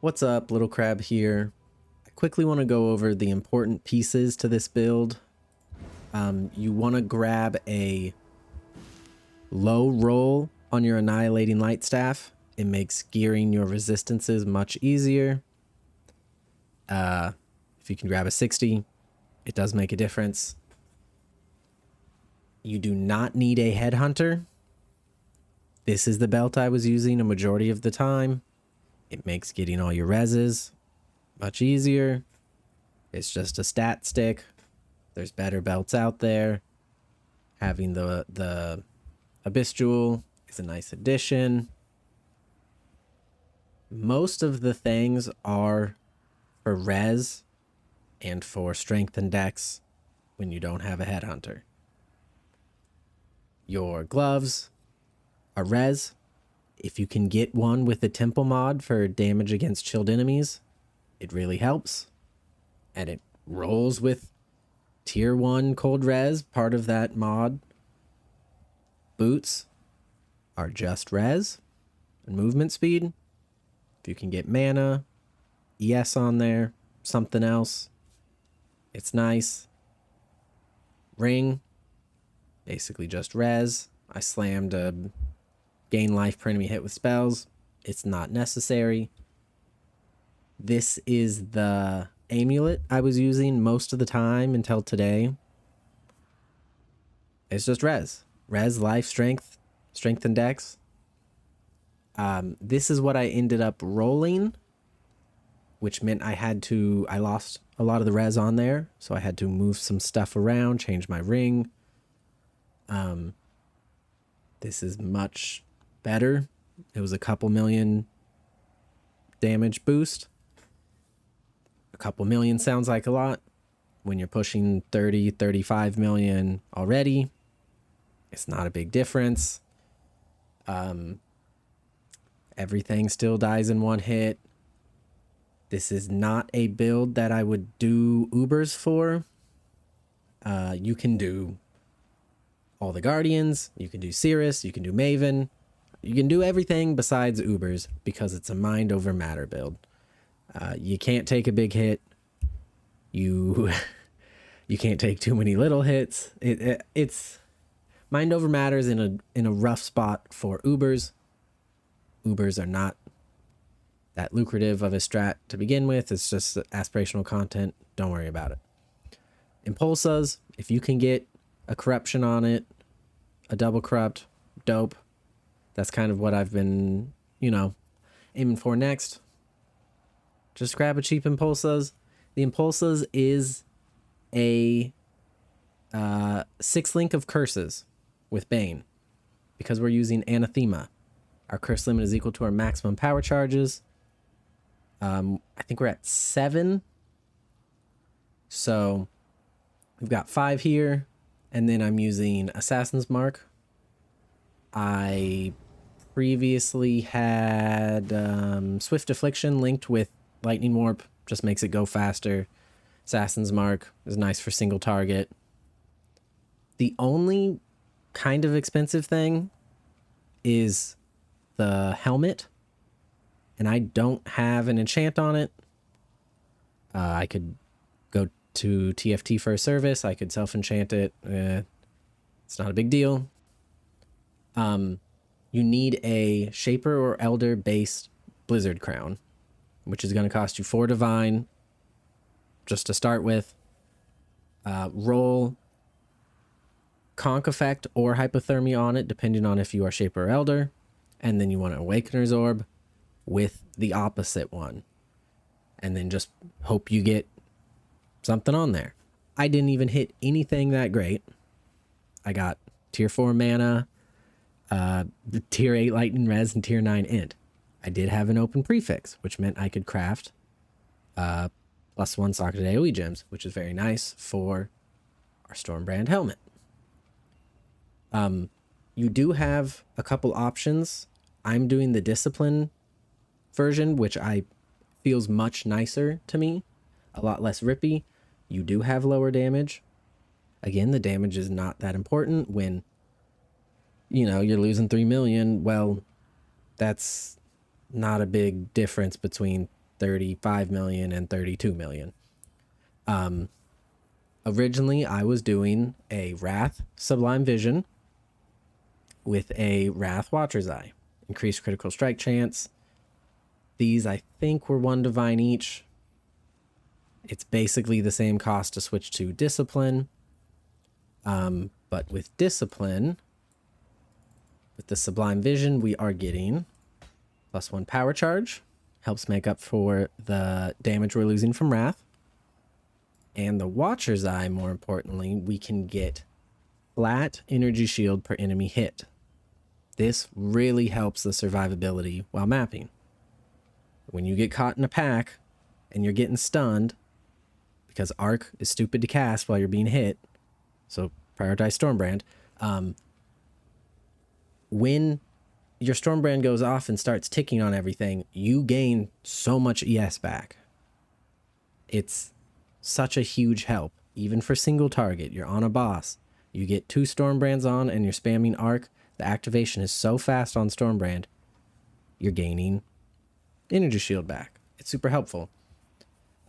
What's up, Little Crab here. I quickly want to go over the important pieces to this build. You want to grab a low roll on your Annihilating Light Staff. It makes gearing your resistances much easier. If you can grab a 60, it does make a difference. You do not need a Headhunter. This is the belt I was using a majority of the time. It makes getting all your reses much easier. It's just a stat stick. There's better belts out there. Having the Abyss Jewel is a nice addition. Most of the things are for res and for strength and dex when you don't have a Headhunter. Your gloves are res. If you can get one with the Temple mod for damage against chilled enemies, it really helps. And it rolls with tier 1 cold res, part of that mod. Boots are just res and movement speed. If you can get mana, ES on there, something else, it's nice. Ring, basically just res. I slammed a gain life per enemy hit with spells. It's not necessary. This is the amulet I was using most of the time until today. It's just res. Res, life, strength and dex. This is what I ended up rolling, which meant I lost a lot of the res on there, so I had to move some stuff around, change my ring. This is much better. It was a couple million damage boost. A couple million sounds like a lot. When you're pushing 30, 35 million already, it's not a big difference. Everything still dies in one hit. This is not a build that I would do Ubers for. You can do all the Guardians, you can do Cirrus, you can do Maven. You can do everything besides Ubers because it's a Mind Over Matter build. You can't take a big hit. You can't take too many little hits. It's Mind Over Matter is in a rough spot for Ubers. Ubers are not that lucrative of a strat to begin with. It's just aspirational content. Don't worry about it. Inpulsas, if you can get a corruption on it, a double corrupt, dope. That's kind of what I've been, aiming for next. Just grab a cheap Inpulsas. The Inpulsas is a 6 link of curses with Bane because we're using Anathema. Our curse limit is equal to our maximum power charges. I think we're at 7. So we've got 5 here. And then I'm using Assassin's Mark. I previously had Swift Affliction linked with Lightning Warp. Just makes it go faster. Assassin's Mark is nice for single target. The only kind of expensive thing is the helmet. And I don't have an enchant on it. I could go to TFT for a service. I could self-enchant it. It's not a big deal. You need a Shaper or Elder based Blizzard Crown, which is going to cost you 4 Divine just to start with. Roll Conk Effect or Hypothermia on it, depending on if you are Shaper or Elder. And then you want an Awakener's Orb with the opposite one. And then just hope you get something on there. I didn't even hit anything that great. I got tier 4 mana, the tier 8 lightning res, and tier 9 int. I did have an open prefix, which meant I could craft +1 socketed AoE gems, which is very nice for our Stormbrand helmet. You do have a couple options. I'm doing the Discipline version, which feels much nicer to me. A lot less rippy. You do have lower damage. Again, the damage is not that important when, you're losing 3 million. Well, that's not a big difference between 35 million and 32 million. Originally, I was doing a Wrath Sublime Vision with a Wrath Watcher's Eye. Increased critical strike chance. These, I think, were 1 divine each. It's basically the same cost to switch to Discipline. But with Discipline, with the Sublime Vision, we are getting +1 power charge. Helps make up for the damage we're losing from Wrath. And the Watcher's Eye, more importantly, we can get flat energy shield per enemy hit. This really helps the survivability while mapping. When you get caught in a pack and you're getting stunned, because Arc is stupid to cast while you're being hit, so prioritize Stormbrand. When your Stormbrand goes off and starts ticking on everything, you gain so much ES back. It's such a huge help, even for single target. You're on a boss, you get 2 Stormbrands on and you're spamming Arc. The activation is so fast on Stormbrand, you're gaining energy shield back. It's super helpful.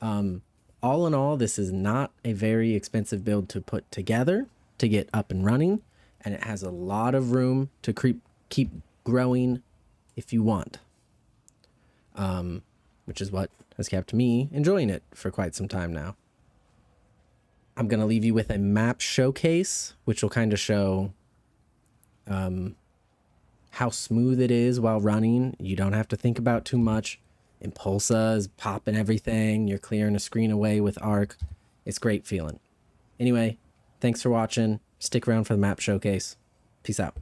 All in all, this is not a very expensive build to put together to get up and running, and it has a lot of room to keep growing if you want, which is what has kept me enjoying it for quite some time now. I'm going to leave you with a map showcase, which will kind of show how smooth it is while running. You don't have to think about too much. Inpulsa is popping everything. You're clearing a screen away with Arc. It's great feeling. Anyway, thanks for watching. Stick around for the map showcase. Peace out.